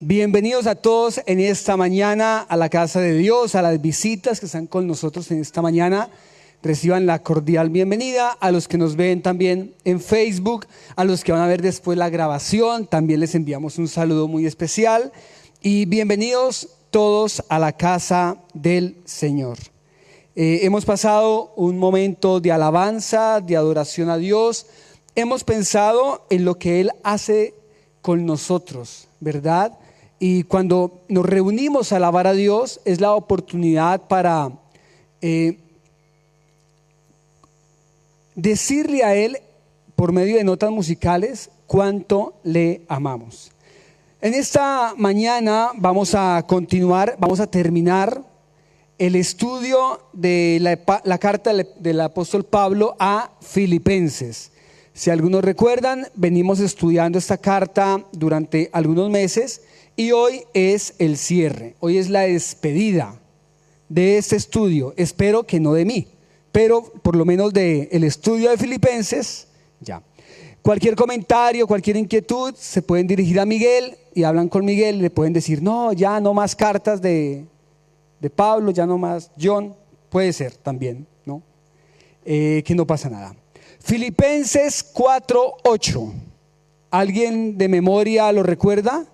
Bienvenidos a todos en esta mañana a la casa de Dios, a las visitas que están con nosotros en esta mañana. Reciban la cordial bienvenida a los que nos ven también en Facebook, a los que van a ver después la grabación. También les enviamos un saludo muy especial y bienvenidos todos a la casa del Señor. Hemos pasado un momento de alabanza, de adoración a Dios. Hemos pensado en lo que Él hace con nosotros, ¿verdad? Y cuando nos reunimos a alabar a Dios es la oportunidad para decirle a Él por medio de notas musicales cuánto le amamos. En esta mañana vamos a continuar, vamos a terminar el estudio de la carta del apóstol Pablo a Filipenses. Si algunos recuerdan, venimos estudiando esta carta durante algunos meses y hoy es el cierre, hoy es la despedida de este estudio. Espero que no de mí, pero por lo menos del estudio de Filipenses, ya. Cualquier comentario, cualquier inquietud, se pueden dirigir a Miguel y hablan con Miguel, le pueden decir, no, ya no más cartas de Pablo, ya no más John, puede ser también, ¿no? Que no pasa nada. Filipenses 4:8, ¿alguien de memoria lo recuerda?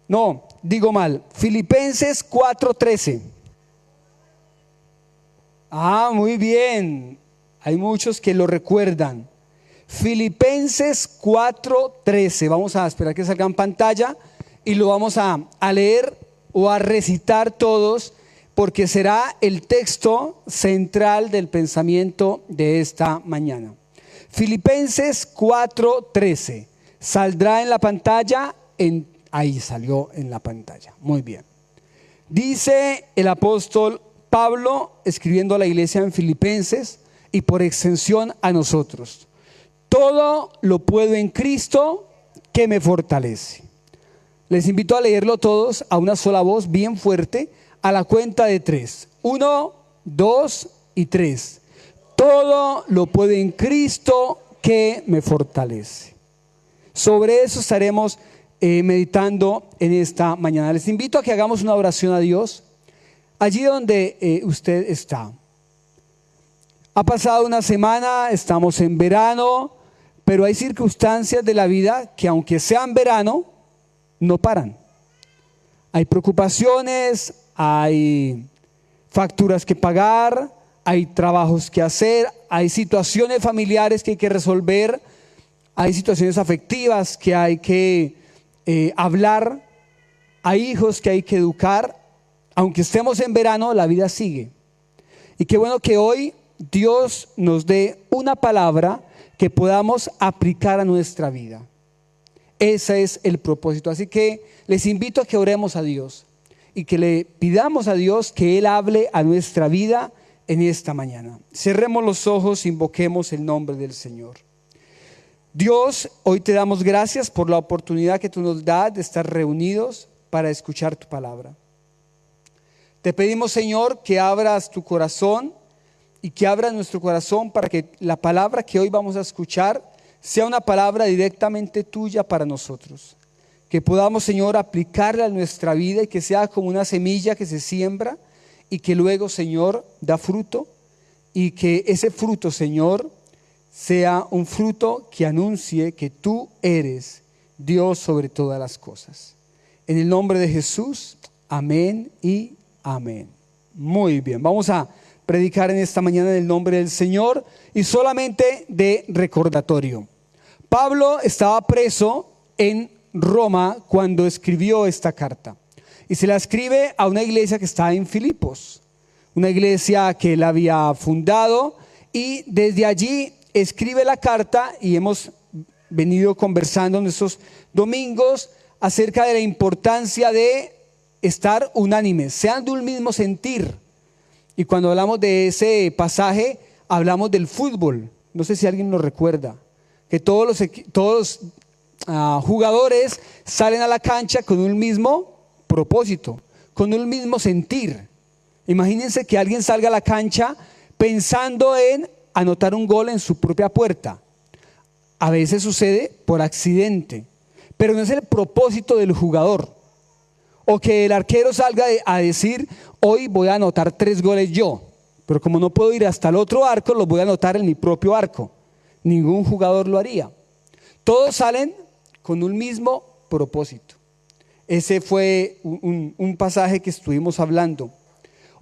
No, digo mal, Filipenses 4:13. Muy bien, hay muchos que lo recuerdan. Filipenses 4:13, vamos a esperar que salga en pantalla y lo vamos a leer o a recitar todos, porque será el texto central del pensamiento de esta mañana. Filipenses 4:13, saldrá en la pantalla, ahí salió en la pantalla, muy bien. Dice el apóstol Pablo, escribiendo a la iglesia en Filipenses y por extensión a nosotros: todo lo puedo en Cristo que me fortalece. Les invito a leerlo todos a una sola voz, bien fuerte, a la cuenta de 3. 1, 2 y 3. Todo lo puedo en Cristo que me fortalece. Sobre eso estaremos meditando en esta mañana. Les invito a que hagamos una oración a Dios allí donde usted está. Ha pasado una semana, estamos en verano, pero hay circunstancias de la vida que, aunque sean verano, no paran. Hay preocupaciones, hay facturas que pagar, hay trabajos que hacer, hay situaciones familiares que hay que resolver, hay situaciones afectivas que hay que hablar, hay hijos que hay que educar. Aunque estemos en verano, la vida sigue. Y qué bueno que hoy Dios nos dé una palabra que podamos aplicar a nuestra vida. Ese es el propósito. Así que les invito a que oremos a Dios y que le pidamos a Dios que Él hable a nuestra vida en esta mañana. Cerremos los ojos, invoquemos el nombre del Señor. Dios, hoy te damos gracias por la oportunidad que tú nos das de estar reunidos para escuchar tu palabra. Te pedimos, Señor, que abras tu corazón y que abras nuestro corazón para que la palabra que hoy vamos a escuchar sea una palabra directamente tuya para nosotros. Que podamos, Señor, aplicarla a nuestra vida y que sea como una semilla que se siembra y que luego, Señor, da fruto, y que ese fruto, Señor, sea un fruto que anuncie que tú eres Dios sobre todas las cosas. En el nombre de Jesús, amén y amén. Muy bien, vamos a predicar en esta mañana en el nombre del Señor y solamente de recordatorio. Pablo estaba preso en Roma cuando escribió esta carta y se la escribe a una iglesia que está en Filipos, una iglesia que él había fundado, y desde allí escribe la carta. Y hemos venido conversando en estos domingos acerca de la importancia de estar unánimes, sean de un mismo sentir. Y cuando hablamos de ese pasaje, hablamos del fútbol. No sé si alguien lo recuerda, que todos los jugadores salen a la cancha con un mismo propósito, con un mismo sentir. Imagínense que alguien salga a la cancha pensando en anotar un gol en su propia puerta. A veces sucede por accidente, pero no es el propósito del jugador. O que el arquero salga a decir, hoy voy a anotar 3 goles yo, pero como no puedo ir hasta el otro arco, los voy a anotar en mi propio arco. Ningún jugador lo haría. Todos salen con un mismo propósito. Ese fue un pasaje que estuvimos hablando.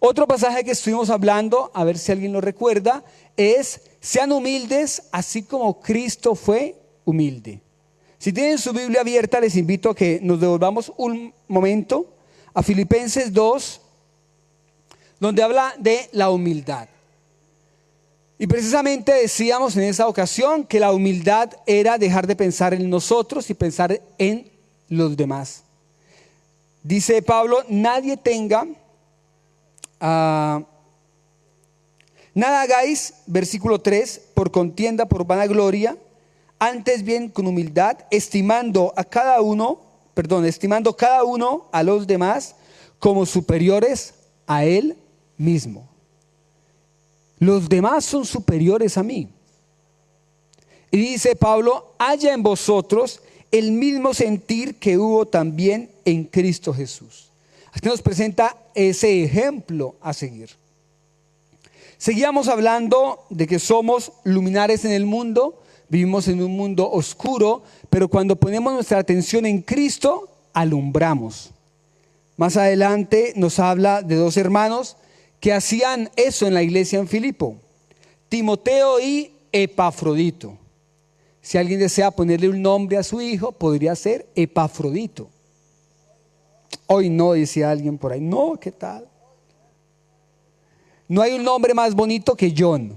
Otro pasaje que estuvimos hablando, a ver si alguien lo recuerda, es: sean humildes así como Cristo fue humilde. Si tienen su Biblia abierta, les invito a que nos devolvamos un momento a Filipenses 2, donde habla de la humildad. Y precisamente decíamos en esa ocasión que la humildad era dejar de pensar en nosotros y pensar en los demás. Dice Pablo, nada hagáis, versículo 3, por contienda, por vanagloria, antes bien con humildad, estimando cada uno a los demás como superiores a él mismo. Los demás son superiores a mí. Y dice Pablo, haya en vosotros el mismo sentir que hubo también en Cristo Jesús. Aquí nos presenta ese ejemplo a seguir. Seguíamos hablando de que somos luminares en el mundo, vivimos en un mundo oscuro, pero cuando ponemos nuestra atención en Cristo, alumbramos. Más adelante nos habla de 2 hermanos que hacían eso en la iglesia en Filipo, Timoteo y Epafrodito. Si alguien desea ponerle un nombre a su hijo, podría ser Epafrodito. Hoy no, decía alguien por ahí. No, ¿qué tal? No hay un nombre más bonito que John.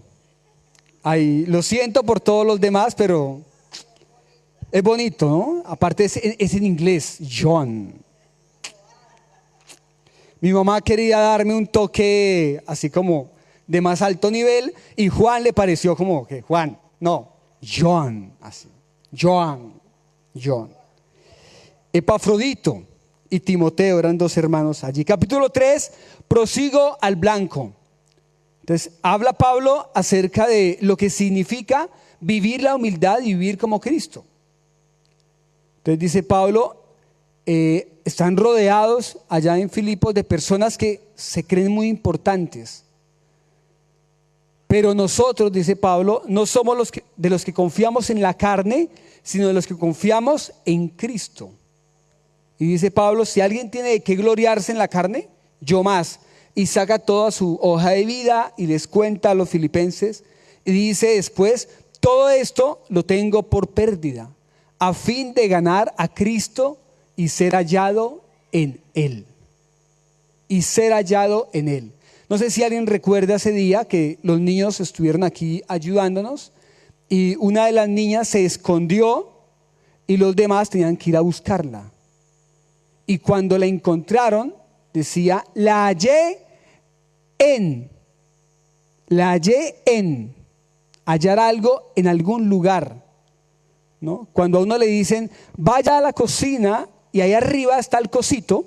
Ay, lo siento por todos los demás, pero es bonito, ¿no? Aparte es en inglés, John. Mi mamá quería darme un toque así como de más alto nivel y Juan le pareció como que Juan, no, John, así, John. Epafrodito y Timoteo eran 2 hermanos allí. Capítulo 3, prosigo al blanco. Entonces habla Pablo acerca de lo que significa vivir la humildad y vivir como Cristo. Entonces dice Pablo, están rodeados allá en Filipos de personas que se creen muy importantes. Pero nosotros, dice Pablo, no somos de los que confiamos en la carne, sino de los que confiamos en Cristo. Y dice Pablo, si alguien tiene que gloriarse en la carne, yo más. Y saca toda su hoja de vida y les cuenta a los filipenses. Y dice después, todo esto lo tengo por pérdida, a fin de ganar a Cristo y ser hallado en Él. Y ser hallado en Él. No sé si alguien recuerda ese día que los niños estuvieron aquí ayudándonos y una de las niñas se escondió y los demás tenían que ir a buscarla. Y cuando la encontraron, decía, la hallé en, hallar algo en algún lugar, ¿no? Cuando a uno le dicen, vaya a la cocina y ahí arriba está el cosito,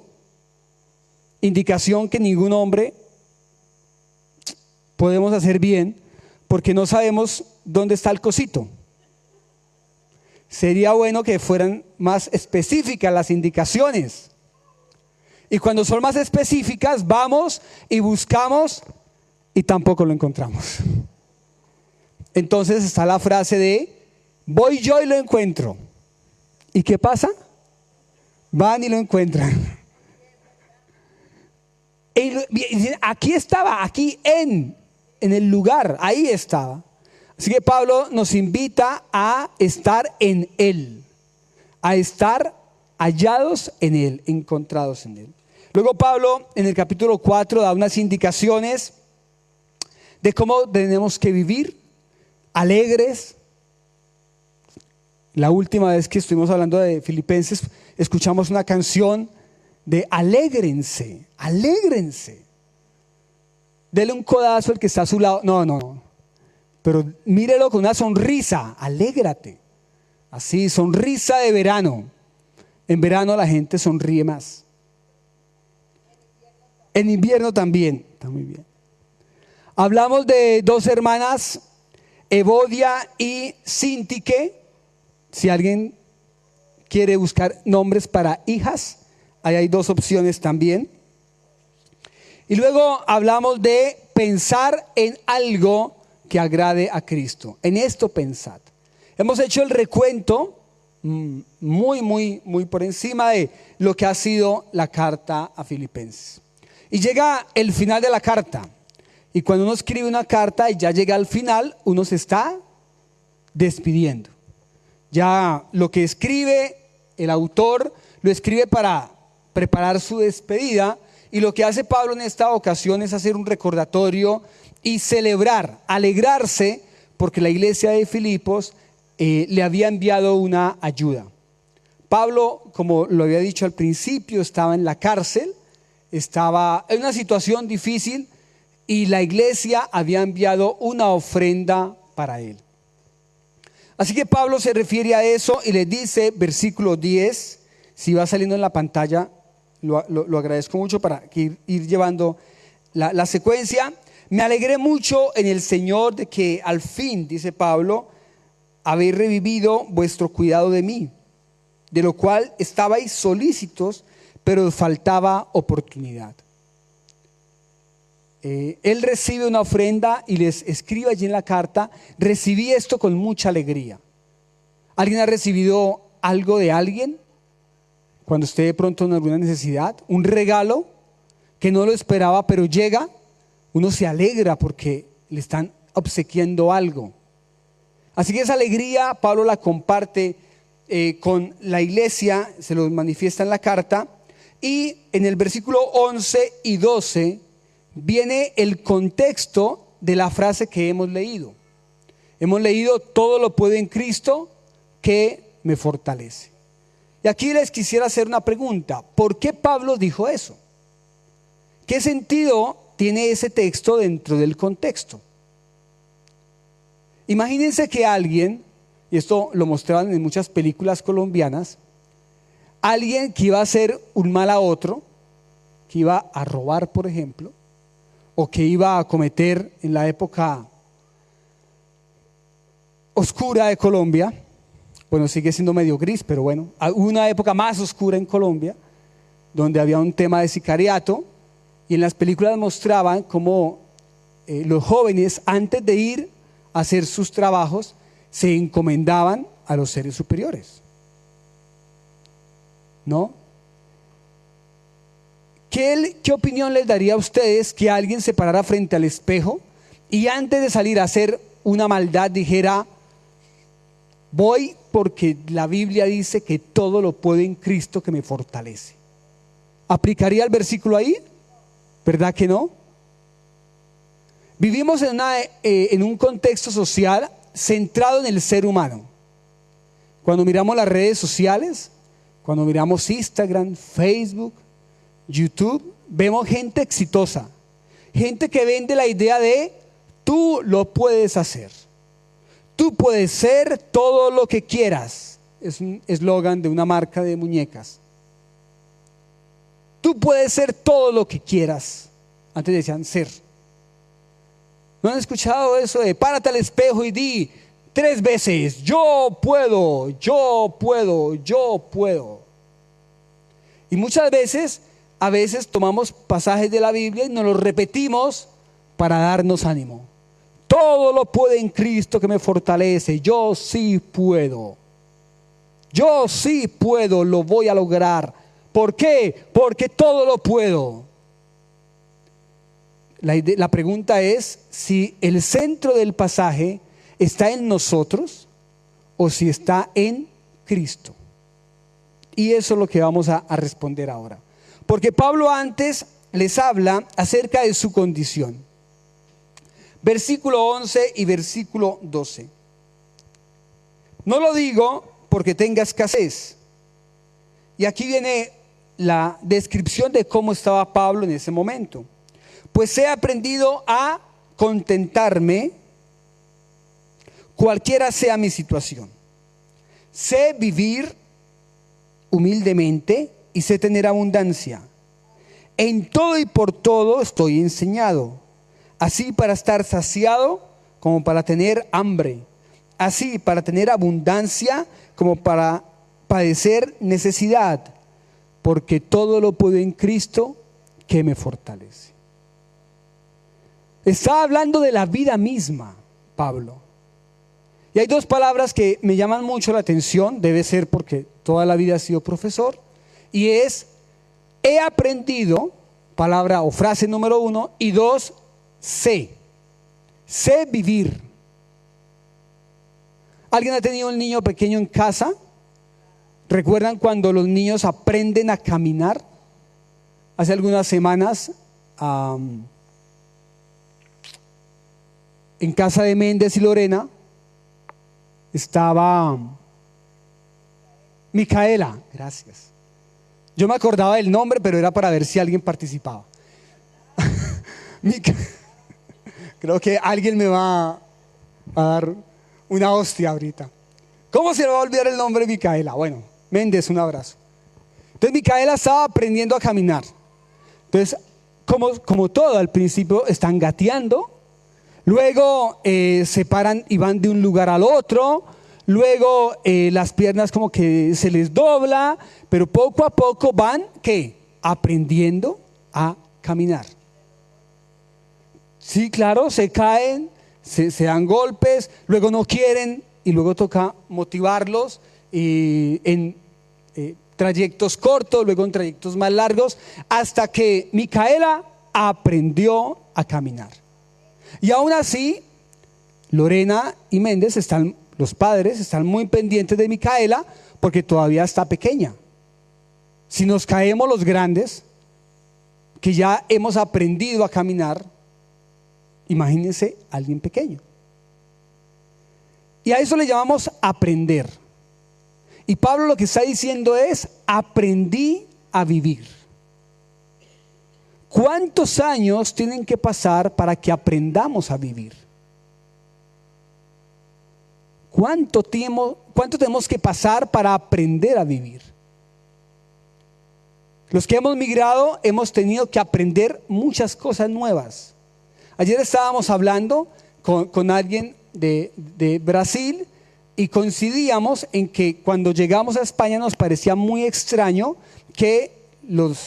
indicación que ningún hombre podemos hacer bien porque no sabemos dónde está el cosito. Sería bueno que fueran más específicas las indicaciones. Y cuando son más específicas, vamos y buscamos y tampoco lo encontramos. Entonces está la frase de, voy yo y lo encuentro. ¿Y qué pasa? Van y lo encuentran. Y dicen, aquí estaba, aquí en el lugar, ahí estaba. Así que Pablo nos invita a estar en Él, a estar hallados en Él, encontrados en Él. Luego Pablo en el capítulo 4 da unas indicaciones de cómo tenemos que vivir alegres. La última vez que estuvimos hablando de Filipenses, escuchamos una canción de alégrense, alégrense. Dele un codazo al que está a su lado. No. Pero mírelo con una sonrisa, alégrate. Así, sonrisa de verano. En verano la gente sonríe más. En invierno también. Está muy bien. Hablamos de 2 hermanas, Evodia y Sintique. Si alguien quiere buscar nombres para hijas, ahí hay dos opciones también. Y luego hablamos de pensar en algo que agrade a Cristo. En esto pensad. Hemos hecho el recuento muy por encima de lo que ha sido la carta a Filipenses. Y llega el final de la carta. Y cuando uno escribe una carta y ya llega al final, uno se está despidiendo. Ya lo que escribe el autor lo escribe para preparar su despedida, y lo que hace Pablo en esta ocasión es hacer un recordatorio y celebrar, alegrarse, porque la iglesia de Filipos le había enviado una ayuda. Pablo, como lo había dicho al principio, estaba en la cárcel, estaba en una situación difícil, y la iglesia había enviado una ofrenda para él. Así que Pablo se refiere a eso y le dice, versículo 10, si va saliendo en la pantalla, lo agradezco mucho para ir llevando la secuencia. Me alegré mucho en el Señor de que al fin, dice Pablo, habéis revivido vuestro cuidado de mí, de lo cual estabais solícitos, pero os faltaba oportunidad. Él recibe una ofrenda y les escribe allí en la carta: recibí esto con mucha alegría. ¿Alguien ha recibido algo de alguien cuando esté de pronto en alguna necesidad? Un regalo que no lo esperaba, pero llega. Uno se alegra porque le están obsequiando algo. Así que esa alegría Pablo la comparte con la iglesia, se lo manifiesta en la carta. Y en el versículo 11 y 12 viene el contexto de la frase que hemos leído. Hemos leído: todo lo puedo en Cristo que me fortalece. Y aquí les quisiera hacer una pregunta: ¿por qué Pablo dijo eso? ¿Qué sentido tiene ese texto dentro del contexto? Imagínense que alguien, y esto lo mostraban en muchas películas colombianas, alguien que iba a hacer un mal a otro, que iba a robar, por ejemplo, o que iba a cometer en la época oscura de Colombia, bueno, sigue siendo medio gris, pero bueno, una época más oscura en Colombia, donde había un tema de sicariato, y en las películas mostraban cómo los jóvenes, antes de ir a hacer sus trabajos, se encomendaban a los seres superiores. ¿No? ¿Qué opinión les daría a ustedes que alguien se parara frente al espejo y antes de salir a hacer una maldad dijera: voy porque la Biblia dice que todo lo puedo en Cristo que me fortalece? ¿Aplicaría el versículo ahí? ¿Verdad que no? Vivimos en un contexto social centrado en el ser humano. Cuando miramos las redes sociales, cuando miramos Instagram, Facebook, YouTube, vemos gente exitosa, gente que vende la idea de: tú lo puedes hacer, tú puedes ser todo lo que quieras. Es un eslogan de una marca de muñecas. Tú puedes ser todo lo que quieras. Antes decían ser. ¿No han escuchado eso de párate al espejo y di 3 veces: yo puedo, yo puedo, yo puedo? Y muchas veces, a veces tomamos pasajes de la Biblia y nos los repetimos para darnos ánimo. Todo lo puedo en Cristo que me fortalece. Yo sí puedo. Yo sí puedo, lo voy a lograr. ¿Por qué? Porque todo lo puedo. La pregunta es si el centro del pasaje está en nosotros o si está en Cristo. Y eso es lo que vamos a responder ahora. Porque Pablo antes les habla acerca de su condición. Versículo 11 y versículo 12. No lo digo porque tenga escasez. Y aquí viene la descripción de cómo estaba Pablo en ese momento. Pues he aprendido a contentarme cualquiera sea mi situación. Sé vivir humildemente y sé tener abundancia. En todo y por todo estoy enseñado, así para estar saciado como para tener hambre, así para tener abundancia como para padecer necesidad. porque todo lo puedo en Cristo que me fortalece. Está hablando de la vida misma, Pablo. Y hay dos palabras que me llaman mucho la atención, debe ser porque toda la vida he sido profesor, y es, he aprendido, palabra o frase número 1, y 2, sé vivir. ¿Alguien ha tenido un niño pequeño en casa? ¿Recuerdan cuando los niños aprenden a caminar? Hace algunas semanas, en casa de Méndez y Lorena, estaba Micaela, gracias. Yo me acordaba del nombre, pero era para ver si alguien participaba. Creo que alguien me va a dar una hostia ahorita. ¿Cómo se me va a olvidar el nombre de Micaela? Bueno, Méndez, un abrazo. Entonces Micaela estaba aprendiendo a caminar. Entonces, como todo, al principio están gateando, luego se paran y van de un lugar al otro, luego las piernas como que se les dobla, pero poco a poco van, ¿qué? Aprendiendo a caminar. Sí, claro, se caen, se dan golpes, luego no quieren y luego toca motivarlos en trayectos cortos, luego en trayectos más largos, hasta que Micaela aprendió a caminar. Y aún así, Lorena y Méndez los padres están muy pendientes de Micaela porque todavía está pequeña. Si nos caemos los grandes, que ya hemos aprendido a caminar, imagínense a alguien pequeño. Y a eso le llamamos aprender. Y Pablo lo que está diciendo es, aprendí a vivir. ¿Cuántos años tienen que pasar para que aprendamos a vivir? ¿Cuánto tenemos que pasar para aprender a vivir? Los que hemos migrado hemos tenido que aprender muchas cosas nuevas. Ayer estábamos hablando con alguien de Brasil y coincidíamos en que cuando llegamos a España nos parecía muy extraño que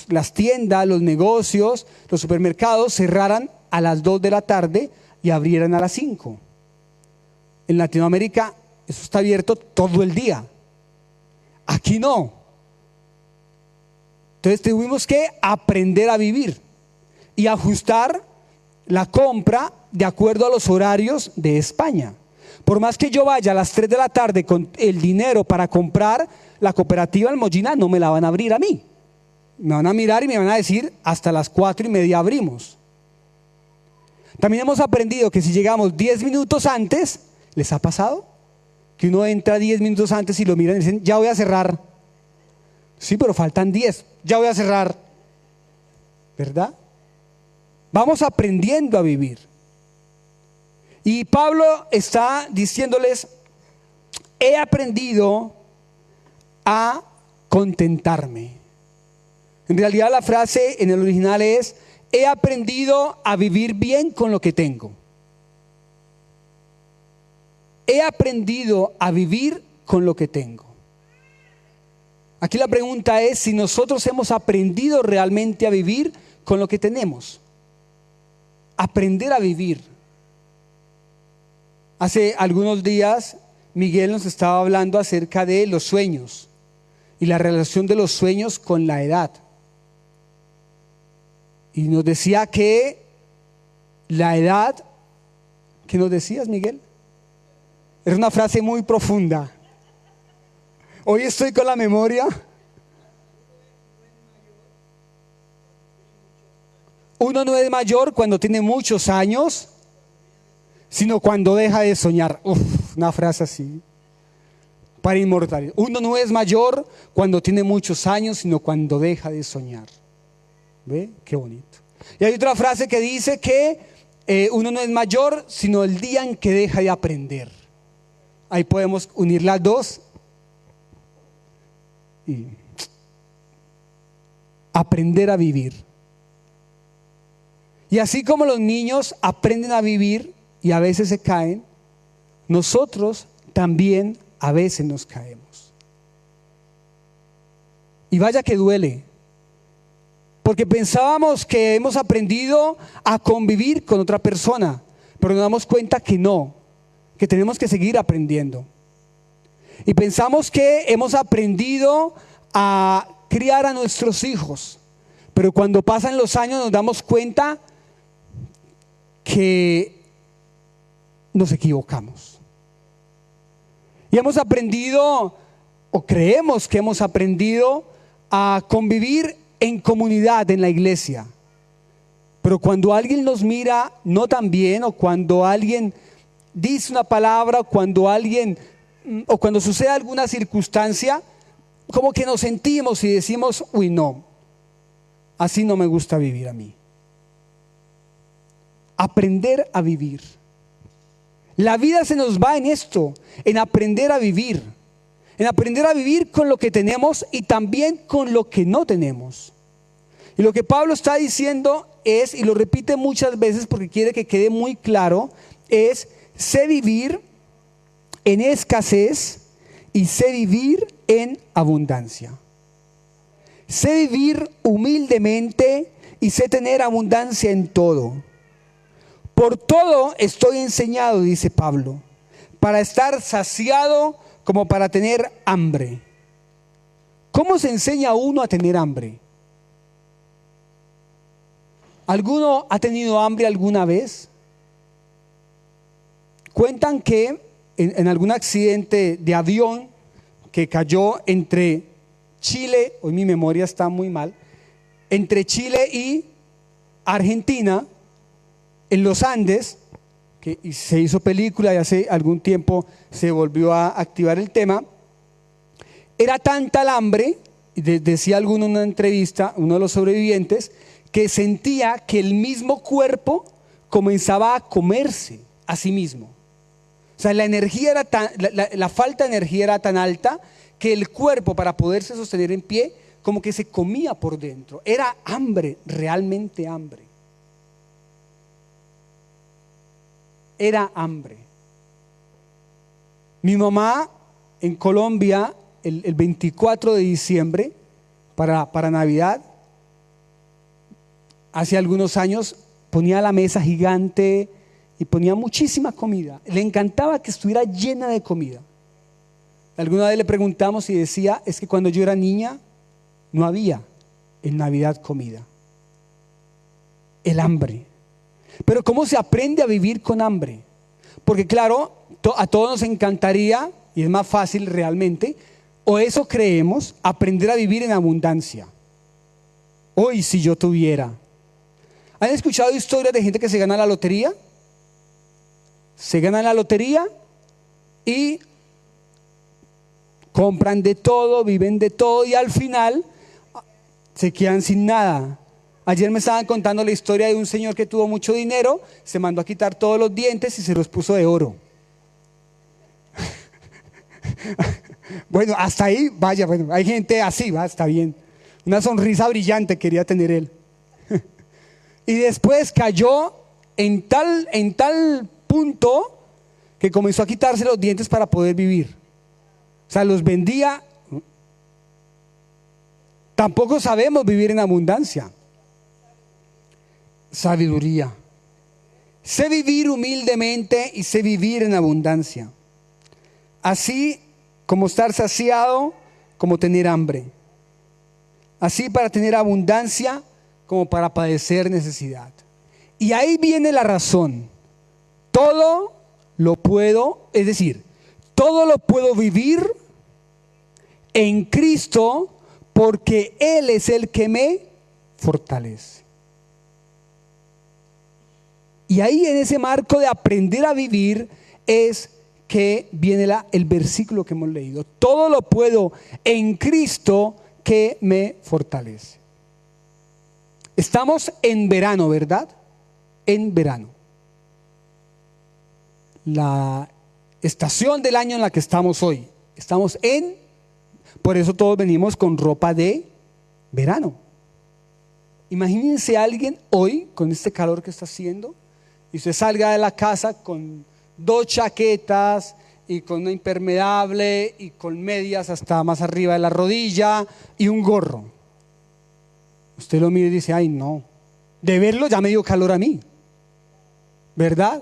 las tiendas, los negocios, los supermercados cerraran a las 2 de la tarde y abrieran a las 5. En Latinoamérica eso está abierto todo el día. Aquí no. Entonces tuvimos que aprender a vivir y ajustar la compra de acuerdo a los horarios de España. Por más que yo vaya a las 3 de la tarde con el dinero para comprar, la cooperativa del Mollina no me la van a abrir a mí. Me van a mirar y me van a decir hasta las 4:30 abrimos. También hemos aprendido que si llegamos 10 minutos antes, ¿les ha pasado? Que uno entra 10 minutos antes y lo miran y dicen, ya voy a cerrar. Sí, pero faltan 10, ya voy a cerrar. ¿Verdad? Vamos aprendiendo a vivir. Y Pablo está diciéndoles, he aprendido a contentarme. En realidad la frase en el original es, he aprendido a vivir bien con lo que tengo. He aprendido a vivir con lo que tengo. Aquí la pregunta es si nosotros hemos aprendido realmente a vivir con lo que tenemos. Aprender a vivir. Hace algunos días Miguel nos estaba hablando acerca de los sueños y la relación de los sueños con la edad. Y nos decía que la edad, ¿qué nos decías, Miguel? Es una frase muy profunda. Hoy estoy con la memoria. Uno no es mayor cuando tiene muchos años, sino cuando deja de soñar. Una frase así, para inmortalizar. Uno no es mayor cuando tiene muchos años, sino cuando deja de soñar. ¿Ve? Qué bonito. Y hay otra frase que dice que uno no es mayor, sino el día en que deja de aprender. Ahí podemos unir las dos. Y aprender a vivir. Y así como los niños aprenden a vivir y a veces se caen, nosotros también a veces nos caemos. Y vaya que duele, Porque pensábamos que hemos aprendido a convivir con otra persona, pero nos damos cuenta que no, que tenemos que seguir aprendiendo. Y pensamos que hemos aprendido a criar a nuestros hijos, pero cuando pasan los años nos damos cuenta que nos equivocamos. Y hemos aprendido, o creemos que hemos aprendido, a convivir en comunidad en la iglesia. Pero cuando alguien nos mira no tan bien, o cuando alguien dice una palabra, o cuando sucede alguna circunstancia, como que nos sentimos y decimos: uy, no, así no me gusta vivir a mí. Aprender a vivir. La vida se nos va en esto, en aprender a vivir. En aprender a vivir con lo que tenemos y también con lo que no tenemos. Y lo que Pablo está diciendo es, y lo repite muchas veces porque quiere que quede muy claro, es: sé vivir en escasez y sé vivir en abundancia. Sé vivir humildemente y sé tener abundancia en todo. Por todo estoy enseñado, dice Pablo, para estar saciado como para tener hambre. ¿Cómo se enseña a uno a tener hambre? ¿Alguno ha tenido hambre alguna vez? Cuentan que en algún accidente de avión que cayó entre Chile, hoy mi memoria está muy mal, entre Chile y Argentina, en los Andes, que se hizo película y hace algún tiempo se volvió a activar el tema. Era tanta el hambre, decía alguno en una entrevista, uno de los sobrevivientes, que sentía que el mismo cuerpo comenzaba a comerse a sí mismo. O sea, la energía era la falta de energía era tan alta que el cuerpo, para poderse sostener en pie, como que se comía por dentro. Era hambre, realmente hambre. Era hambre. Mi mamá en Colombia, el 24 de diciembre, para Navidad, hace algunos años, ponía la mesa gigante y ponía muchísima comida. Le encantaba que estuviera llena de comida. Alguna vez le preguntamos y decía: es que cuando yo era niña no había en Navidad comida. El hambre. Pero ¿cómo se aprende a vivir con hambre? Porque claro, a todos nos encantaría, y es más fácil realmente, o eso creemos, aprender a vivir en abundancia. Hoy si yo tuviera. ¿Han escuchado historias de gente que se gana la lotería? Se ganan la lotería y compran de todo, viven de todo y al final se quedan sin nada. Ayer me estaban contando la historia de un señor que tuvo mucho dinero, se mandó a quitar todos los dientes y se los puso de oro. Bueno, hasta ahí, vaya, bueno, hay gente así, va, está bien. Una sonrisa brillante quería tener él. Y después cayó en tal punto que comenzó a quitarse los dientes para poder vivir. O sea, los vendía. Tampoco sabemos vivir en abundancia. Sabiduría. Sé vivir humildemente y sé vivir en abundancia. Así como estar saciado, como tener hambre. Así para tener abundancia, como para padecer necesidad. Y ahí viene la razón. Todo lo puedo, es decir, todo lo puedo vivir en Cristo, porque Él es el que me fortalece. Y ahí en ese marco de aprender a vivir es que viene el versículo que hemos leído. Todo lo puedo en Cristo que me fortalece. Estamos en verano, ¿verdad? En verano. La estación del año en la que estamos hoy. Por eso todos venimos con ropa de verano. Imagínense a alguien hoy con este calor que está haciendo y usted salga de la casa con 2 chaquetas y con una impermeable y con medias hasta más arriba de la rodilla y un gorro. usted lo mira y dice, ay no, de verlo ya me dio calor a mí, ¿verdad?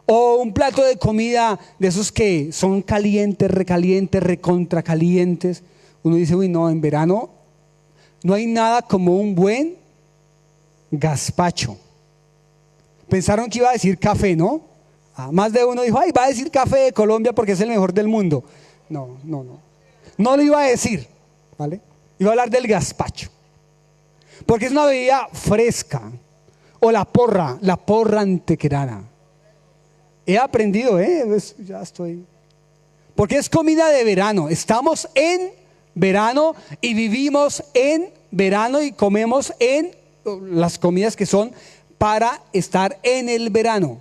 O un plato de comida de esos que son calientes, recalientes, recontracalientes. Uno dice, uy no, en verano no hay nada como un buen gazpacho. Pensaron que iba a decir café, ¿no? Más de uno dijo, ay, va a decir café de Colombia porque es el mejor del mundo. No, no, no. No lo iba a decir, ¿vale? Iba a hablar del gazpacho. Porque es una bebida fresca. O la porra antequerana. He aprendido, pues ya estoy. Porque es comida de verano. Estamos en verano y vivimos en verano y comemos en las comidas que son para estar en el verano.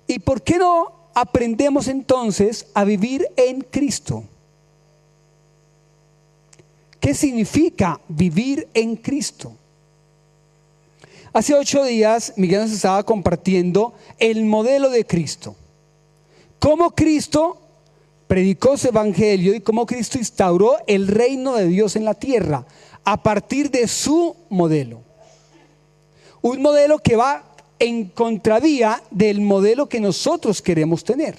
¿Y por qué no aprendemos entonces a vivir en Cristo? ¿Qué significa vivir en Cristo? Hace 8 días Miguel nos estaba compartiendo el modelo de Cristo. Cómo Cristo predicó su evangelio y cómo Cristo instauró el reino de Dios en la tierra a partir de su modelo. Un modelo que va en contravía del modelo que nosotros queremos tener.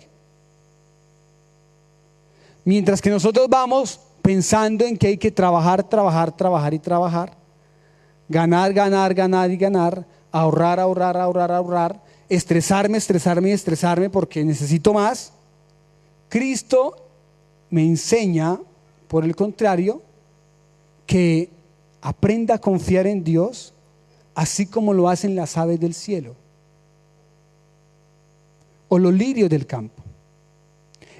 Mientras que nosotros vamos pensando en que hay que trabajar y trabajar, ganar y ganar, ahorrar, estresarme porque necesito más. Cristo me enseña, por el contrario, que aprenda a confiar en Dios, así como lo hacen las aves del cielo o los lirios del campo.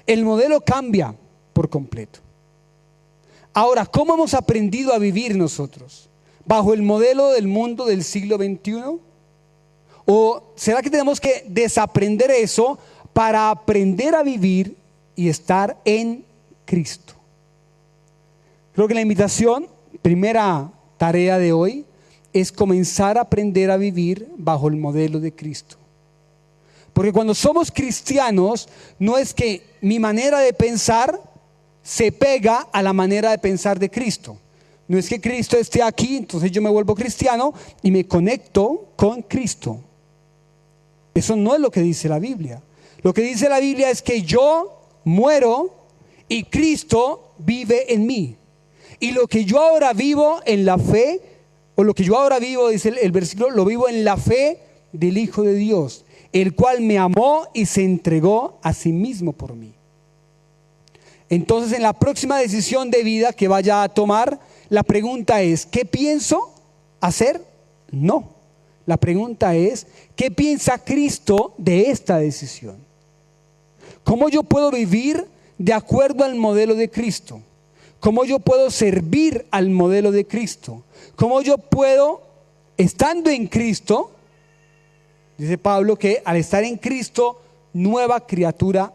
El modelo cambia por completo. Ahora, ¿cómo hemos aprendido a vivir nosotros? ¿Bajo el modelo del mundo del siglo XXI? ¿O será que tenemos que desaprender eso para aprender a vivir y estar en Cristo? Creo que la invitación, primera tarea de hoy, es comenzar a aprender a vivir bajo el modelo de Cristo. Porque cuando somos cristianos, no es que mi manera de pensar se pega a la manera de pensar de Cristo. No es que Cristo esté aquí, entonces yo me vuelvo cristiano y me conecto con Cristo. Eso no es lo que dice la Biblia. Lo que dice la Biblia es que yo muero y Cristo vive en mí. Y lo que yo ahora vivo en la fe, o lo que yo ahora vivo, dice el versículo, lo vivo en la fe del Hijo de Dios, el cual me amó y se entregó a sí mismo por mí. Entonces, en la próxima decisión de vida que vaya a tomar, la pregunta es, ¿qué pienso hacer? No. La pregunta es, ¿qué piensa Cristo de esta decisión? ¿Cómo yo puedo vivir de acuerdo al modelo de Cristo? ¿Cómo yo puedo servir al modelo de Cristo? ¿Cómo yo puedo, estando en Cristo, dice Pablo que al estar en Cristo, nueva criatura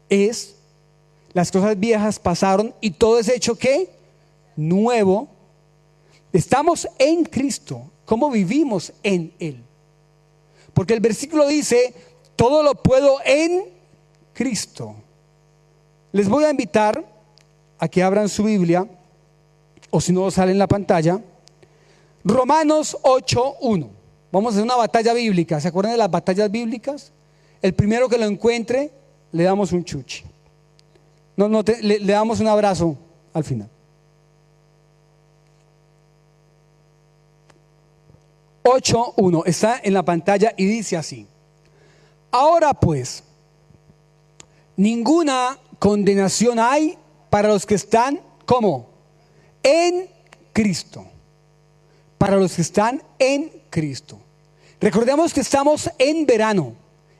es? Las cosas viejas pasaron y todo es hecho ¿qué? Nuevo. Estamos en Cristo. ¿Cómo vivimos en Él? Porque el versículo dice, todo lo puedo en Cristo. Les voy a invitar a que abran su Biblia, o si no sale en la pantalla, Romanos 8:1. Vamos a hacer una batalla bíblica. ¿Se acuerdan de las batallas bíblicas? El primero que lo encuentre, le damos un chuchi. Le damos un abrazo al final. 8:1 está en la pantalla y dice así: ahora pues, ninguna condenación hay para los que están, ¿cómo? En Cristo. Para los que están en Cristo. Recordemos que estamos en verano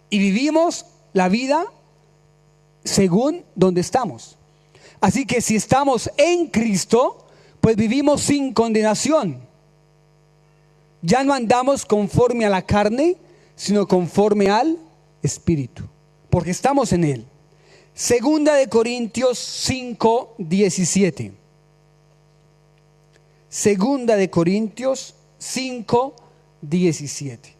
y vivimos la vida según donde estamos. Así que si estamos en Cristo, pues vivimos sin condenación. Ya no andamos conforme a la carne, sino conforme al Espíritu, porque estamos en Él. Segunda de Corintios 5:17. Segunda de Corintios 5:17.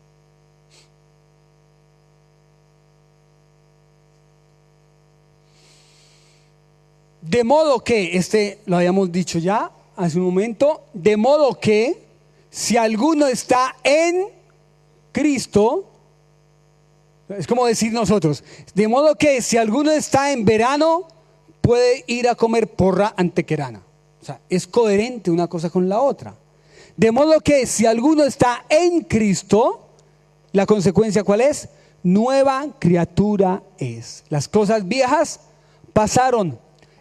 De modo que, lo habíamos dicho ya, hace un momento, de modo que si alguno está en Cristo, es como decir nosotros, de modo que si alguno está en verano, puede ir a comer porra antequerana. O sea, es coherente una cosa con la otra. De modo que si alguno está en Cristo, la consecuencia ¿cuál es? Nueva criatura es. Las cosas viejas pasaron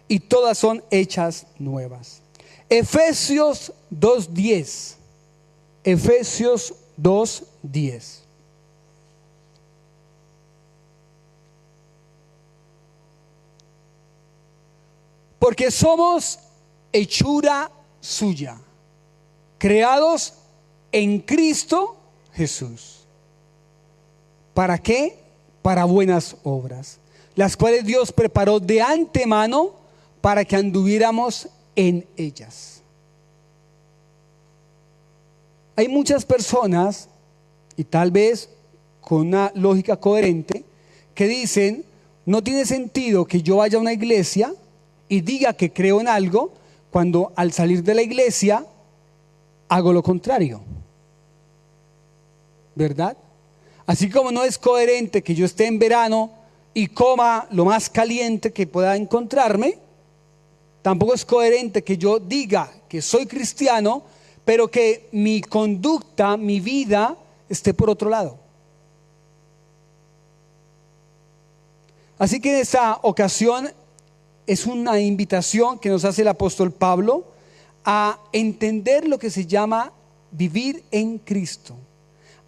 y todas son hechas nuevas. Efesios 2:10. Efesios 2:10. Porque somos hechura suya, creados en Cristo Jesús. ¿Para qué? Para buenas obras, las cuales Dios preparó de antemano para que anduviéramos en ellas. Hay muchas personas, y tal vez con una lógica coherente, que dicen, no tiene sentido que yo vaya a una iglesia y diga que creo en algo, cuando al salir de la iglesia hago lo contrario. ¿Verdad? Así como no es coherente que yo esté en verano y coma lo más caliente que pueda encontrarme, tampoco es coherente que yo diga que soy cristiano, pero que mi conducta, mi vida, esté por otro lado. Así que en esta ocasión es una invitación que nos hace el apóstol Pablo a entender lo que se llama vivir en Cristo,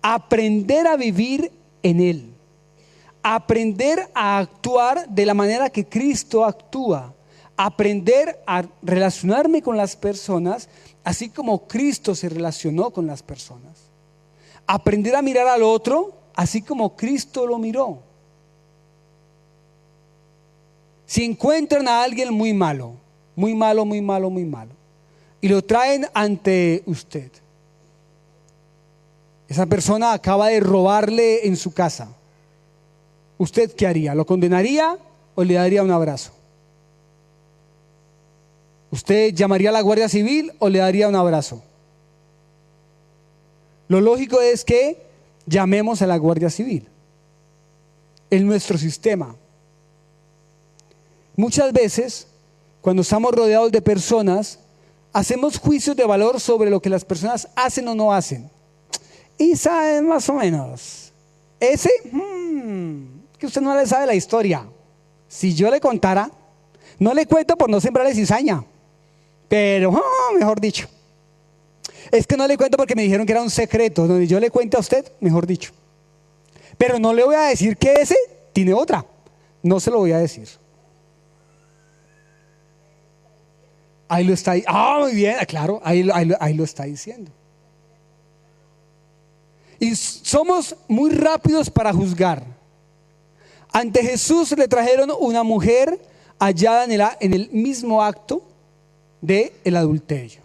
aprender a vivir en Él, aprender a actuar de la manera que Cristo actúa, aprender a relacionarme con las personas así como Cristo se relacionó con las personas, aprender a mirar al otro así como Cristo lo miró. Si encuentran a alguien muy malo, muy malo, muy malo, muy malo, y lo traen ante usted, esa persona acaba de robarle en su casa, ¿usted qué haría? ¿Lo condenaría o le daría un abrazo? ¿Usted llamaría a la Guardia Civil o le daría un abrazo? Lo lógico es que llamemos a la Guardia Civil. En nuestro sistema, muchas veces, cuando estamos rodeados de personas, hacemos juicios de valor sobre lo que las personas hacen o no hacen. Y saben más o menos, ese, que usted no le sabe la historia. Si yo le contara, no le cuento por no sembrarle cizaña, pero, mejor dicho, es que no le cuento porque me dijeron que era un secreto, donde yo le cuento a usted, mejor dicho. Pero no le voy a decir que ese tiene otra, no se lo voy a decir. Ahí lo está, muy bien, claro, ahí lo está diciendo. Y somos muy rápidos para juzgar. Ante Jesús le trajeron una mujer hallada en el mismo acto del adulterio.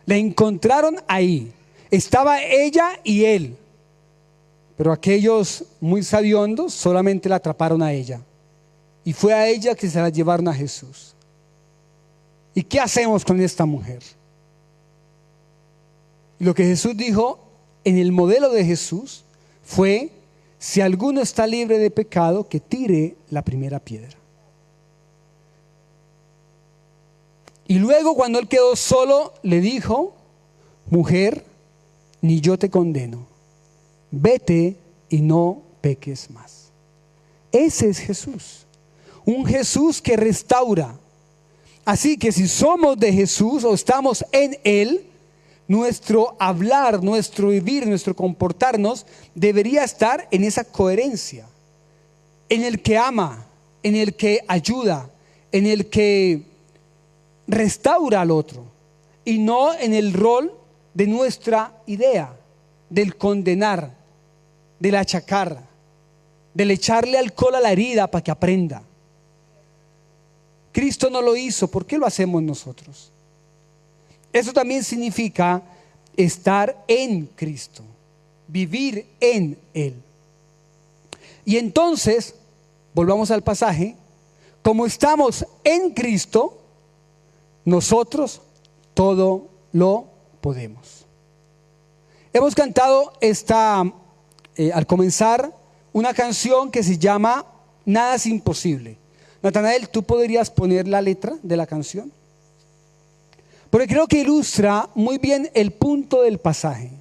La encontraron ahí, estaba ella y él, pero aquellos muy sabiondos solamente la atraparon a ella, y fue a ella que se la llevaron a Jesús. ¿Y qué hacemos con esta mujer? Lo que Jesús dijo en el modelo de Jesús fue: si alguno está libre de pecado, que tire la primera piedra. Y luego, cuando él quedó solo, le dijo: mujer, ni yo te condeno, vete y no peques más. Ese es Jesús, un Jesús que restaura. Así que si somos de Jesús o estamos en Él, nuestro hablar, nuestro vivir, nuestro comportarnos debería estar en esa coherencia, en el que ama, en el que ayuda, en el que restaura al otro, y no en el rol de nuestra idea, del condenar, del achacar, del echarle alcohol a la herida para que aprenda. Cristo no lo hizo, ¿por qué lo hacemos nosotros? Eso también significa estar en Cristo, vivir en Él. Y entonces, volvamos al pasaje, como estamos en Cristo, nosotros todo lo podemos. Hemos cantado al comenzar una canción que se llama Nada es imposible. Natanael, ¿tú podrías poner la letra de la canción? Porque creo que ilustra muy bien el punto del pasaje.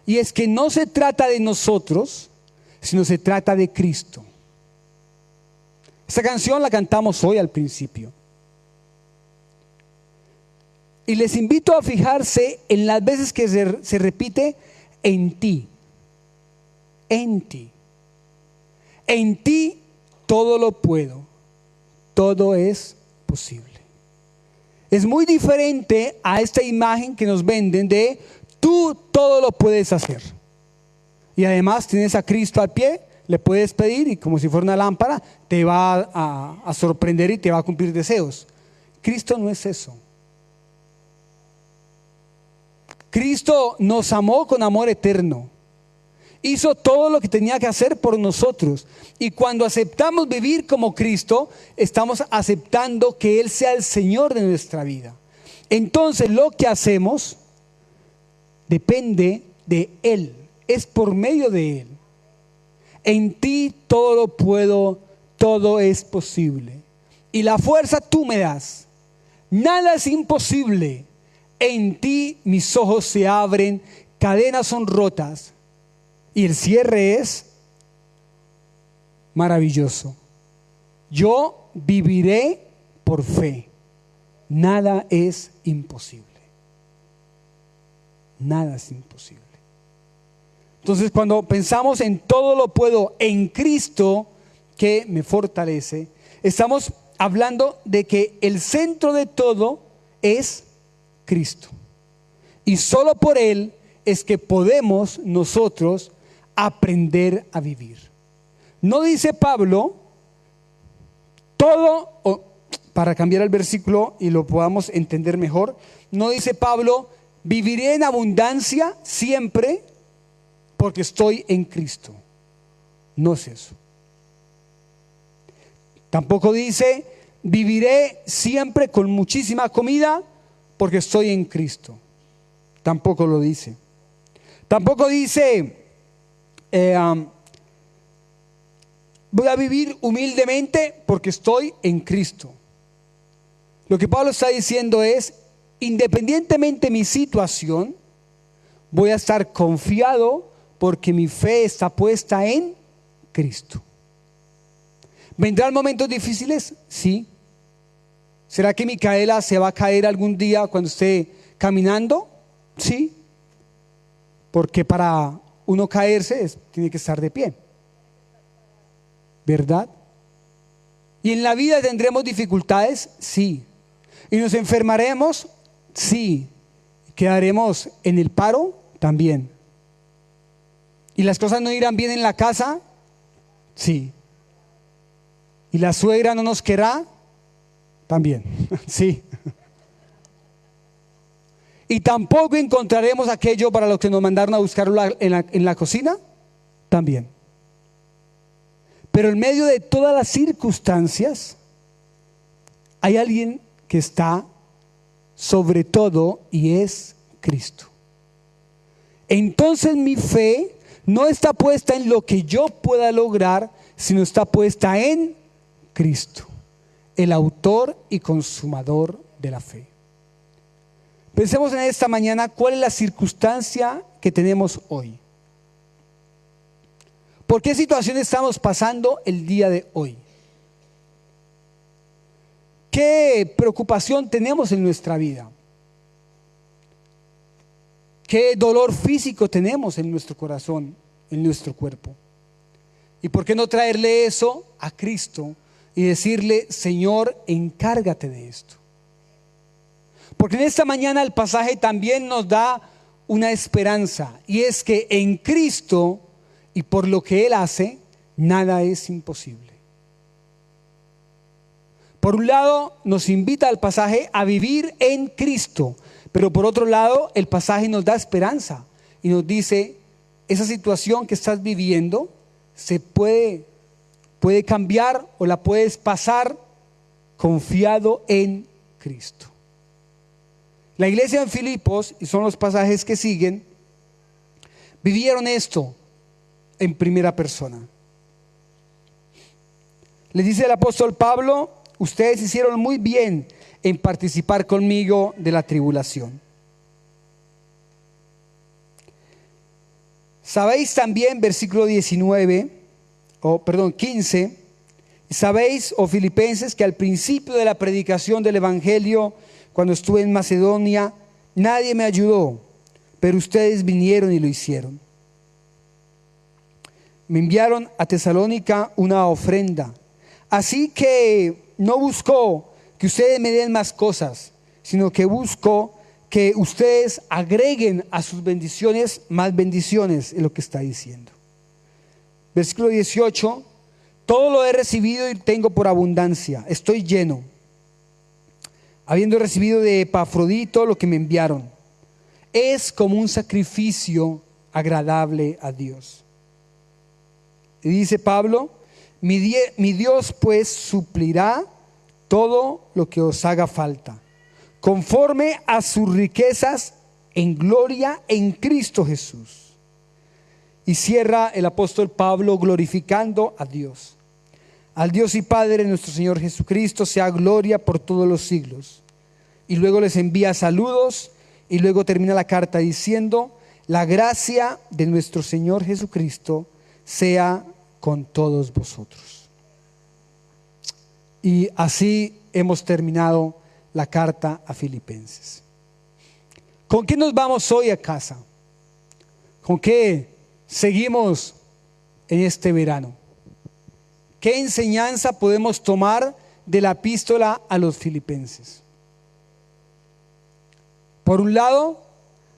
Y es que no se trata de nosotros, sino se trata de Cristo. Esta canción la cantamos hoy al principio. Y les invito a fijarse en las veces que se repite en ti. En ti. En ti todo lo puedo. Todo es posible. Es muy diferente a esta imagen que nos venden de tú todo lo puedes hacer. Y además tienes a Cristo al pie, le puedes pedir y como si fuera una lámpara te va a sorprender y te va a cumplir deseos. Cristo no es eso. Cristo nos amó con amor eterno. Hizo todo lo que tenía que hacer por nosotros. Y cuando aceptamos vivir como Cristo, estamos aceptando que Él sea el Señor de nuestra vida. Entonces lo que hacemos depende de Él. Es por medio de Él. En ti todo lo puedo, todo es posible. Y la fuerza tú me das. Nada es imposible. En ti mis ojos se abren, cadenas son rotas. Y el cierre es maravilloso. Yo viviré por fe. Nada es imposible. Nada es imposible. Entonces, cuando pensamos en todo lo puedo en Cristo que me fortalece, estamos hablando de que el centro de todo es Cristo. Y solo por Él es que podemos nosotros aprender a vivir. No dice Pablo, para cambiar el versículo y lo podamos entender mejor, no dice Pablo, viviré en abundancia siempre porque estoy en Cristo. No es eso. Tampoco dice, viviré siempre con muchísima comida porque estoy en Cristo. Tampoco lo dice. Tampoco dice, voy a vivir humildemente porque estoy en Cristo. Lo que Pablo está diciendo es, independientemente de mi situación, voy a estar confiado porque mi fe está puesta en Cristo. ¿Vendrán momentos difíciles? Sí. ¿Será que Micaela se va a caer algún día cuando esté caminando? Sí. Porque para uno caerse tiene que estar de pie. ¿Verdad? ¿Y en la vida tendremos dificultades? Sí. ¿Y nos enfermaremos? Sí. ¿Quedaremos en el paro? También. ¿Y las cosas no irán bien en la casa? Sí. ¿Y la suegra no nos querrá? También. Sí. ¿Y tampoco encontraremos aquello para lo que nos mandaron a buscarlo en la cocina? También. Pero en medio de todas las circunstancias, hay alguien que está sobre todo y es Cristo. Entonces mi fe no está puesta en lo que yo pueda lograr, sino está puesta en Cristo, el autor y consumador de la fe. Pensemos en esta mañana cuál es la circunstancia que tenemos hoy. ¿Por qué situación estamos pasando el día de hoy? ¿Qué preocupación tenemos en nuestra vida? ¿Qué dolor físico tenemos en nuestro corazón, en nuestro cuerpo? ¿Y por qué no traerle eso a Cristo y decirle, Señor, encárgate de esto? Porque en esta mañana el pasaje también nos da una esperanza, y es que en Cristo y por lo que Él hace, nada es imposible. Por un lado, nos invita al pasaje a vivir en Cristo, pero por otro lado, el pasaje nos da esperanza y nos dice, esa situación que estás viviendo se puede cambiar o la puedes pasar confiado en Cristo. La iglesia en Filipos, y son los pasajes que siguen, vivieron esto en primera persona. Les dice el apóstol Pablo: ustedes hicieron muy bien en participar conmigo de la tribulación. Sabéis también, versículo 15, sabéis, oh filipenses, que al principio de la predicación del evangelio, cuando estuve en Macedonia, nadie me ayudó, pero ustedes vinieron y lo hicieron. Me enviaron a Tesalónica una ofrenda, así que no busco que ustedes me den más cosas, sino que busco que ustedes agreguen a sus bendiciones más bendiciones, es lo que está diciendo. Versículo 18: todo lo he recibido y tengo por abundancia, estoy lleno, habiendo recibido de Epafrodito lo que me enviaron. Es como un sacrificio agradable a Dios. Y dice Pablo: mi Dios pues suplirá todo lo que os haga falta, conforme a sus riquezas en gloria en Cristo Jesús. Y cierra el apóstol Pablo glorificando a Dios. Al Dios y Padre de nuestro Señor Jesucristo sea gloria por todos los siglos. Y luego les envía saludos, y luego termina la carta diciendo: la gracia de nuestro Señor Jesucristo sea con todos vosotros. Y así hemos terminado la carta a Filipenses. ¿Con qué nos vamos hoy a casa? ¿Con qué seguimos en este verano? ¿Qué enseñanza podemos tomar de la epístola a los Filipenses? Por un lado,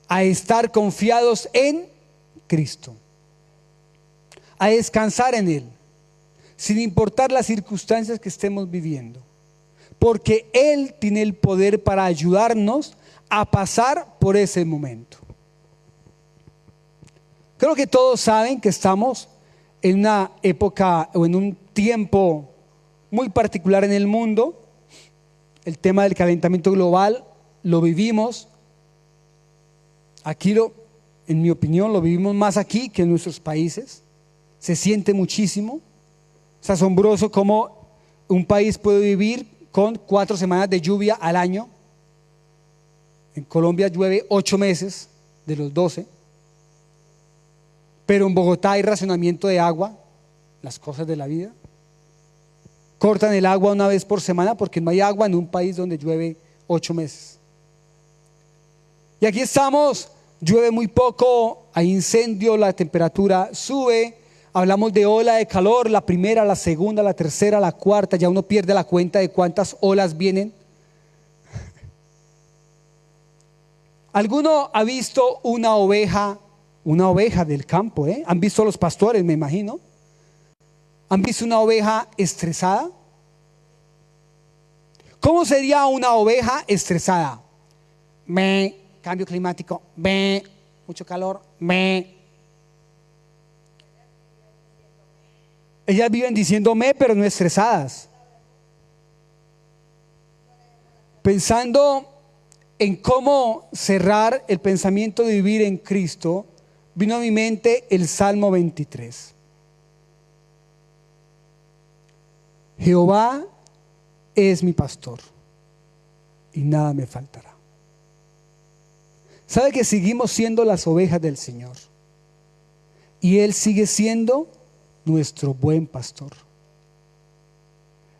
a estar confiados en Cristo, a descansar en Él, sin importar las circunstancias que estemos viviendo, porque Él tiene el poder para ayudarnos a pasar por ese momento. Creo que todos saben que estamos en una época o en un tiempo muy particular en el mundo. El tema del calentamiento global lo vivimos aquí, en mi opinión, lo vivimos más aquí que en nuestros países. Se siente muchísimo. Es asombroso cómo un país puede vivir con 4 semanas de lluvia al año. En Colombia llueve 8 meses de los 12. Pero en Bogotá hay racionamiento de agua, las cosas de la vida. Cortan el agua una vez por semana porque no hay agua en un país donde llueve 8 meses. Y aquí estamos, llueve muy poco, hay incendio, la temperatura sube. Hablamos de ola de calor, la primera, la segunda, la tercera, la cuarta. Ya uno pierde la cuenta de cuántas olas vienen. ¿Alguno ha visto una oveja del campo? ¿Han visto los pastores, me imagino? ¿Han visto una oveja estresada? ¿Cómo sería una oveja estresada? Cambio climático, mucho calor, Ellas viven diciendo pero no estresadas. Pensando en cómo cerrar el pensamiento de vivir en Cristo, vino a mi mente el Salmo 23. Jehová es mi pastor y nada me faltará. ¿Sabe que seguimos siendo las ovejas del Señor? Y Él sigue siendo nuestro buen pastor.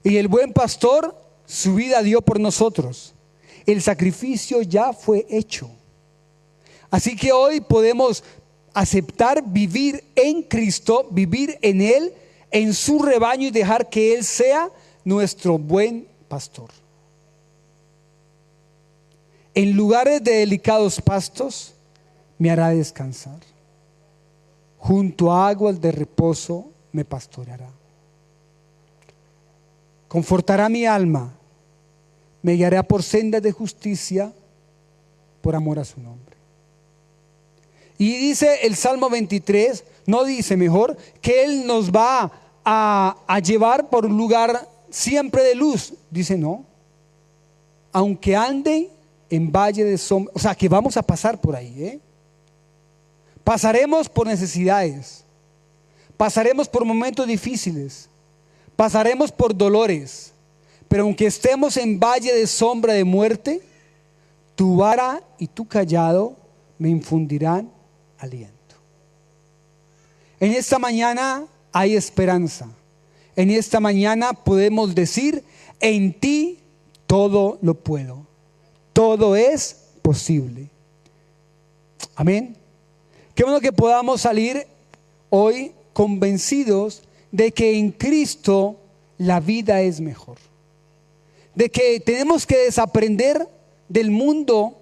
Y el buen pastor su vida dio por nosotros. El sacrificio ya fue hecho. Así que hoy podemos aceptar vivir en Cristo, vivir en Él, en su rebaño, y dejar que Él sea nuestro buen pastor. En lugares de delicados pastos me hará descansar. Junto a aguas de reposo me pastoreará. Confortará mi alma. Me guiará por sendas de justicia por amor a su nombre. Y dice el Salmo 23, no dice mejor, que Él nos va a llevar por un lugar siempre de luz. Dice no. Aunque ande en valle de sombra, o sea, que vamos a pasar por ahí, ¿eh? Pasaremos por necesidades, pasaremos por momentos difíciles, pasaremos por dolores, pero aunque estemos en valle de sombra de muerte, tu vara y tu cayado me infundirán aliento. En esta mañana hay esperanza. En esta mañana podemos decir: en ti todo lo puedo. Todo es posible. Amén. Qué bueno que podamos salir hoy convencidos de que en Cristo la vida es mejor. De que tenemos que desaprender del mundo,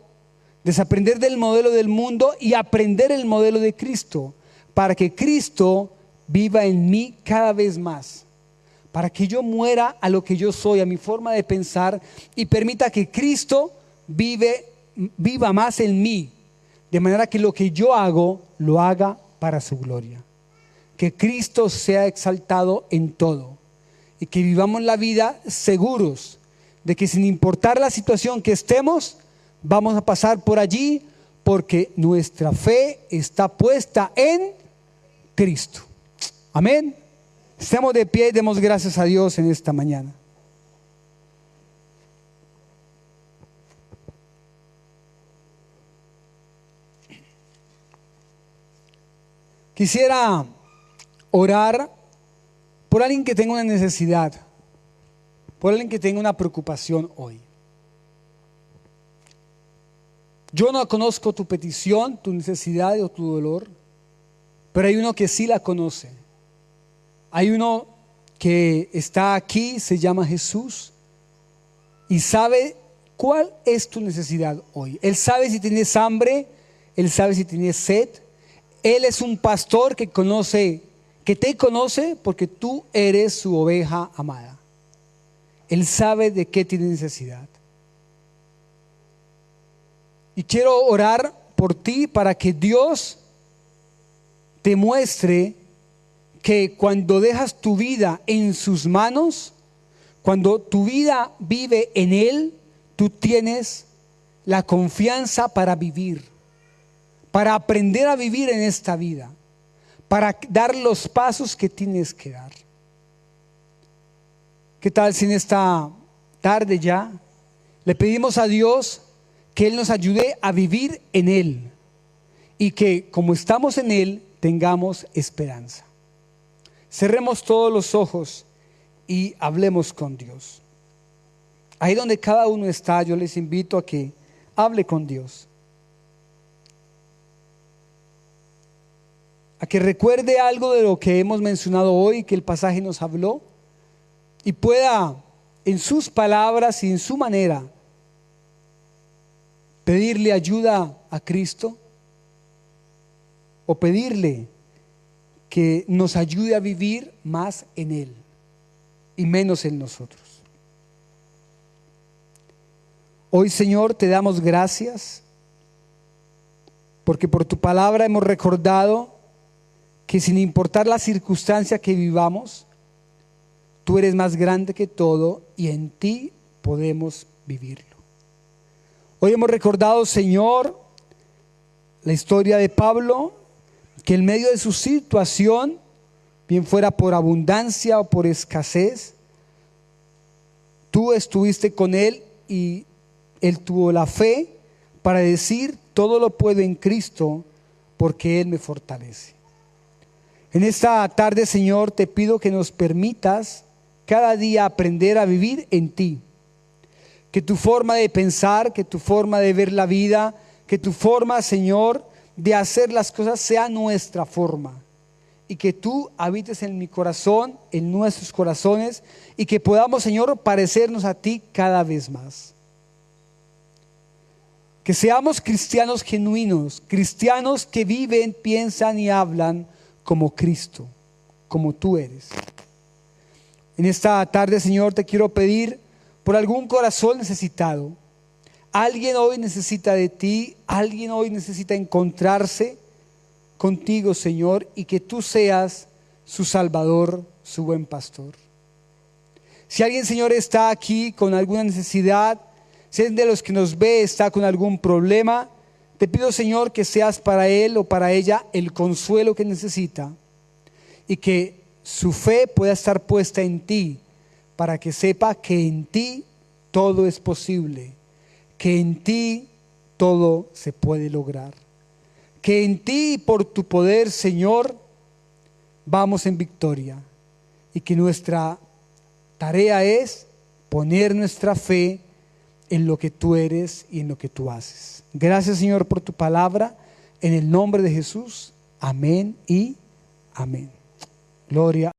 desaprender del modelo del mundo y aprender el modelo de Cristo, para que Cristo viva en mí cada vez más, para que yo muera a lo que yo soy, a mi forma de pensar, y permita que Cristo viva más en mí, de manera que lo que yo hago, lo haga para su gloria. Que Cristo sea exaltado en todo y que vivamos la vida seguros de que sin importar la situación que estemos, vamos a pasar por allí, porque nuestra fe está puesta en Cristo. Amén. Estemos de pie y demos gracias a Dios en esta mañana. Quisiera orar por alguien que tenga una necesidad, por alguien que tenga una preocupación hoy. Yo no conozco tu petición, tu necesidad o tu dolor, pero hay uno que sí la conoce. Hay uno que está aquí, se llama Jesús, y sabe cuál es tu necesidad hoy. Él sabe si tienes hambre, Él sabe si tienes sed. Él es un pastor que te conoce porque tú eres su oveja amada. Él sabe de qué tienes necesidad. Y quiero orar por ti para que Dios te muestre que cuando dejas tu vida en sus manos, cuando tu vida vive en Él, tú tienes la confianza para vivir, para aprender a vivir en esta vida, para dar los pasos que tienes que dar. ¿Qué tal si en esta tarde ya le pedimos a Dios que Él nos ayude a vivir en Él y que como estamos en Él tengamos esperanza? Cerremos todos los ojos y hablemos con Dios. Ahí donde cada uno está, yo les invito a que hable con Dios, a que recuerde algo de lo que hemos mencionado hoy, que el pasaje nos habló, y pueda en sus palabras y en su manera pedirle ayuda a Cristo, o pedirle que nos ayude a vivir más en Él y menos en nosotros. Hoy, Señor, te damos gracias porque por tu palabra hemos recordado que sin importar la circunstancia que vivamos, tú eres más grande que todo y en ti podemos vivirlo. Hoy hemos recordado, Señor, la historia de Pablo, que en medio de su situación, bien fuera por abundancia o por escasez, tú estuviste con él y él tuvo la fe para decir: todo lo puedo en Cristo porque Él me fortalece. En esta tarde, Señor, te pido que nos permitas cada día aprender a vivir en ti. Que tu forma de pensar, que tu forma de ver la vida, que tu forma, Señor, de hacer las cosas sea nuestra forma. Y que tú habites en mi corazón, en nuestros corazones, y que podamos, Señor, parecernos a ti cada vez más. Que seamos cristianos genuinos, cristianos que viven, piensan y hablan como Cristo, como tú eres. En esta tarde, Señor, te quiero pedir por algún corazón necesitado. Alguien hoy necesita de ti, alguien hoy necesita encontrarse contigo, Señor, y que tú seas su Salvador, su buen pastor. Si alguien, Señor, está aquí con alguna necesidad, Si es de los que nos ve, está con algún problema, te pido, Señor, que seas para él o para ella el consuelo que necesita y que su fe pueda estar puesta en ti para que sepa que en ti todo es posible, que en ti todo se puede lograr, que en ti por tu poder, Señor, vamos en victoria y que nuestra tarea es poner nuestra fe en lo que tú eres y en lo que tú haces. Gracias, Señor, por tu palabra. En el nombre de Jesús. Amén y amén. Gloria